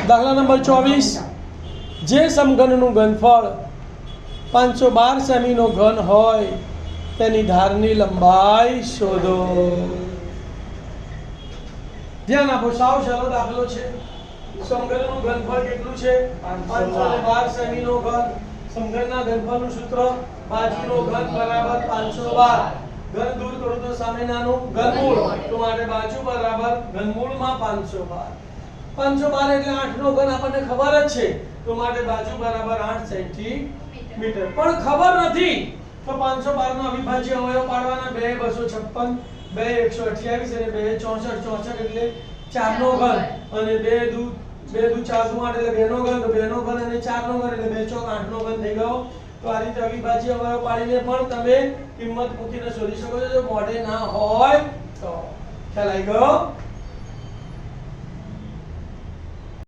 દાખલા નંબર 24 જે સમઘનનું ઘનફળ 512 સેમીનો ઘન હોય તેની ધારની લંબાઈ શોધો। ધ્યાન આપો, સાવ સરળ દાખલો છે। સમઘનનું ઘનફળ કેટલું છે? 512 સેમીનો ઘન। સમઘનના ઘનફળનું સૂત્ર બાજુનો ઘન બરાબર 512। ઘન દૂર કરું તો સામેનાનું ઘનમૂળ, તો માટે બાજુ બરાબર ઘનમૂળમાં 512 એટલે 8 નો ઘન આપણને ખબર જ છે, તો માટે બાજુ બરાબર 8 સેન્ટીમીટર। પણ ખબર નથી તો 512 નો અવિભાજ્ય અવયવ પાડવાના 2 256 2 128 અને 2 64 64 એટલે 4 નો ઘન અને 2 દુ 4 નું 8 એટલે 2 નો ઘન, તો 2 નો ઘન અને 4 નો ઘન એટલે 2 ચોક 8 નો ઘન થઈ ગયો। તો આ રીતે અવિભાજ્ય અવયવ પાડીને પણ તમે કિંમત મૂકીને શોધી શકો છો, જો મોઢે ના હોય તો। ખ્યાલ આવી ગયો?